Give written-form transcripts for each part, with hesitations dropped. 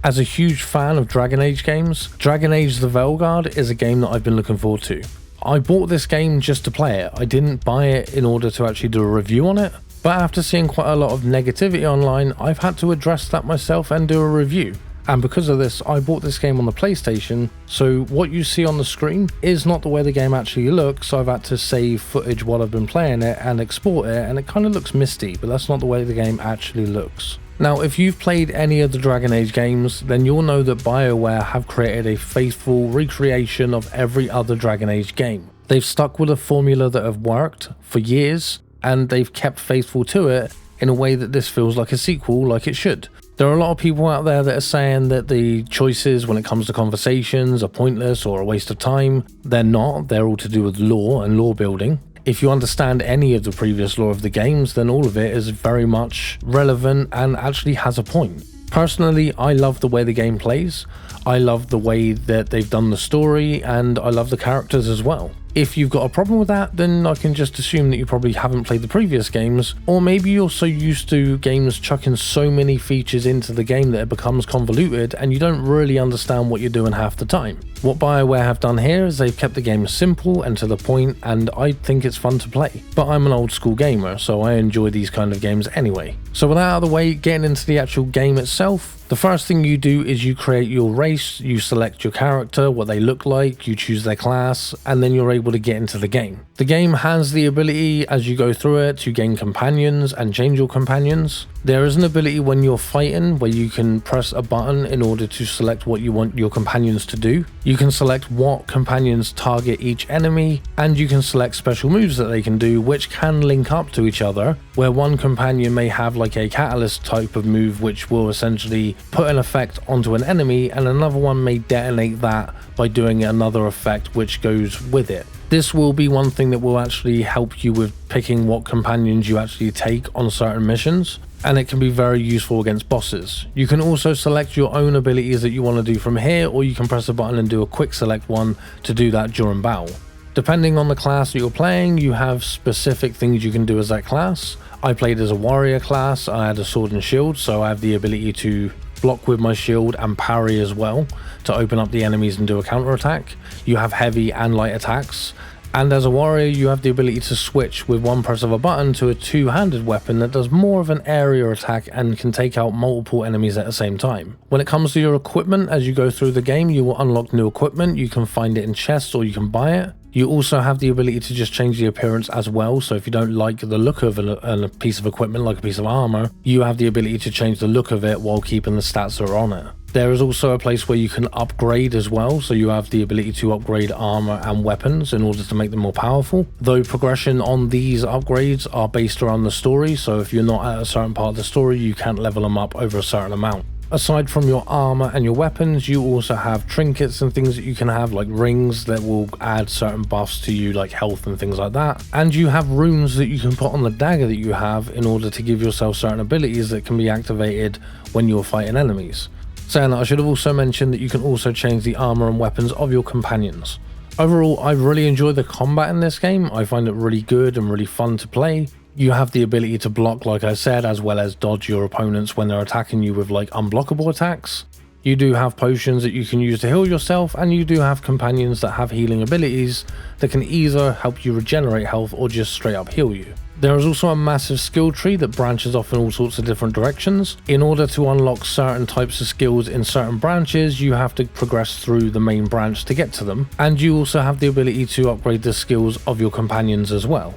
As a huge fan of Dragon Age games, Dragon Age the Veilguard is a game that I've been looking forward to. I bought this game just to play it. I didn't buy it in order to actually do a review on it, but after seeing quite a lot of negativity online, I've had to address that myself and do a review. And because of this, I bought this game on the PlayStation, so what you see on the screen is not the way the game actually looks, so I've had to save footage while I've been playing it and export it, and it kind of looks misty, but that's not the way the game actually looks. Now, if you've played any of the Dragon Age games, then you'll know that BioWare have created a faithful recreation of every other Dragon Age game. They've stuck with a formula that have worked for years, and they've kept faithful to it in a way that this feels like a sequel like it should. There are a lot of people out there that are saying that the choices when it comes to conversations are pointless or a waste of time. They're not, they're all to do with lore and lore building. If you understand any of the previous lore of the games, then all of it is very much relevant and actually has a point. Personally, I love the way the game plays. I love the way that they've done the story, and I love the characters as well. If you've got a problem with that, then I can just assume that you probably haven't played the previous games, or maybe you're so used to games chucking so many features into the game that it becomes convoluted and you don't really understand what you're doing half the time. What BioWare have done here is they've kept the game simple and to the point, and I think it's fun to play. But I'm an old school gamer, so I enjoy these kind of games anyway. So with that out of the way, getting into the actual game itself, the first thing you do is you create your race, you select your character, what they look like, you choose their class, and then you're able to get into the game. The game has the ability as you go through it to gain companions and change your companions. There is an ability when you're fighting where you can press a button in order to select what you want your companions to do. You can select what companions target each enemy, and you can select special moves that they can do which can link up to each other, where one companion may have like a catalyst type of move which will essentially put an effect onto an enemy, and another one may detonate that by doing another effect which goes with it. This will be one thing that will actually help you with picking what companions you actually take on certain missions, and it can be very useful against bosses. You can also select your own abilities that you want to do from here, or you can press a button and do a quick select one to do that during battle. Depending on the class that you're playing, you have specific things you can do as that class. I played as a warrior class. I had a sword and shield, so I have the ability to block with my shield and parry as well to open up the enemies and do a counter attack. You have heavy and light attacks, and as a warrior you have the ability to switch with one press of a button to a two-handed weapon that does more of an area attack and can take out multiple enemies at the same time. When it comes to your equipment, as you go through the game you will unlock new equipment. You can find it in chests or you can buy it. You also have the ability to just change the appearance as well, so if you don't like the look of a piece of equipment like a piece of armor, you have the ability to change the look of it while keeping the stats that are on it. There is also a place where you can upgrade as well, so you have the ability to upgrade armor and weapons in order to make them more powerful, though progression on these upgrades are based around the story, so if you're not at a certain part of the story you can't level them up over a certain amount. Aside from your armor and your weapons, you also have trinkets and things that you can have, like rings that will add certain buffs to you, like health and things like that. And you have runes that you can put on the dagger that you have in order to give yourself certain abilities that can be activated when you're fighting enemies. Saying that, I should have also mentioned that you can also change the armor and weapons of your companions. Overall, I really enjoy the combat in this game. I find it really good and really fun to play. You have the ability to block, like I said, as well as dodge your opponents when they're attacking you with like unblockable attacks. You do have potions that you can use to heal yourself, and you do have companions that have healing abilities that can either help you regenerate health or just straight up heal you. There is also a massive skill tree that branches off in all sorts of different directions. In order to unlock certain types of skills in certain branches, you have to progress through the main branch to get to them, and you also have the ability to upgrade the skills of your companions as well.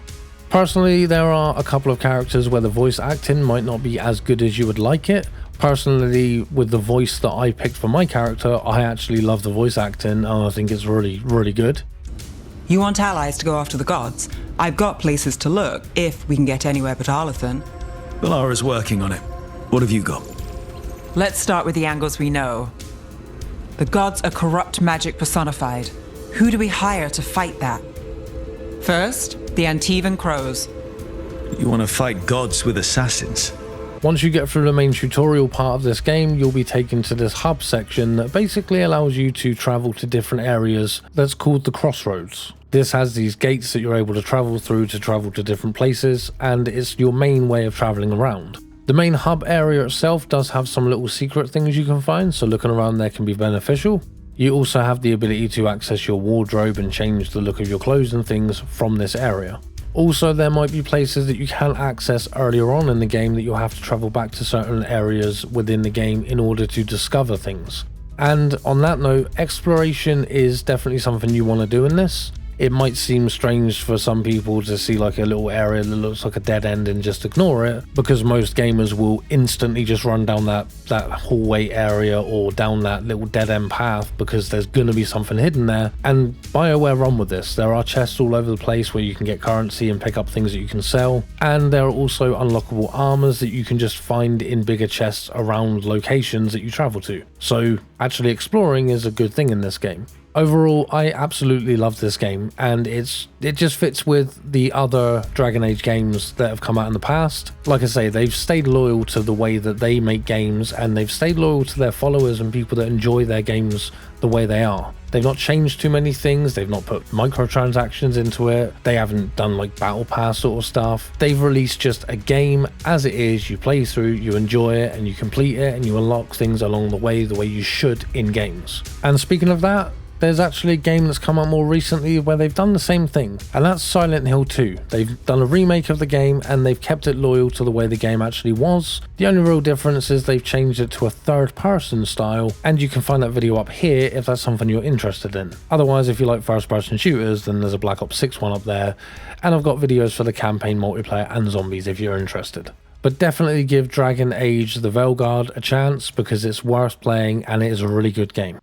Personally, there are a couple of characters where the voice acting might not be as good as you would like it. Personally, with the voice that I picked for my character, I actually love the voice acting and I think it's really, really good. You want allies to go after the gods? I've got places to look, if we can get anywhere but Arlathan. Valara's working on it. What have you got? Let's start with the angles we know. The gods are corrupt magic personified. Who do we hire to fight that? First, the Antivan Crows. You want to fight gods with assassins? Once you get through the main tutorial part of this game, you'll be taken to this hub section that basically allows you to travel to different areas that's called the Crossroads. This has these gates that you're able to travel through to travel to different places, and it's your main way of traveling around. The main hub area itself does have some little secret things you can find, so looking around there can be beneficial. You also have the ability to access your wardrobe and change the look of your clothes and things from this area. Also, there might be places that you can access earlier on in the game that you'll have to travel back to certain areas within the game in order to discover things. And on that note, exploration is definitely something you want to do in this. It might seem strange for some people to see like a little area that looks like a dead end and just ignore it, because most gamers will instantly just run down that hallway area or down that little dead end path because there's going to be something hidden there. And BioWare run with this. There are chests all over the place where you can get currency and pick up things that you can sell, and there are also unlockable armors that you can just find in bigger chests around locations that you travel to. So actually exploring is a good thing in this game. Overall, I absolutely love this game, and it just fits with the other Dragon Age games that have come out in the past. Like I say, they've stayed loyal to the way that they make games, and they've stayed loyal to their followers and people that enjoy their games the way they are. They've not changed too many things, they've not put microtransactions into it, they haven't done like battle pass sort of stuff. They've released just a game as it is, you play through, you enjoy it, and you complete it, and you unlock things along the way you should in games. And speaking of that, there's actually a game that's come out more recently where they've done the same thing, and that's Silent Hill 2. They've done a remake of the game and they've kept it loyal to the way the game actually was. The only real difference is they've changed it to a third-person style, and you can find that video up here if that's something you're interested in. Otherwise, if you like first-person shooters, then there's a Black Ops 6 one up there, and I've got videos for the campaign, multiplayer and zombies if you're interested. But definitely give Dragon Age the Veilguard a chance because it's worth playing and it is a really good game.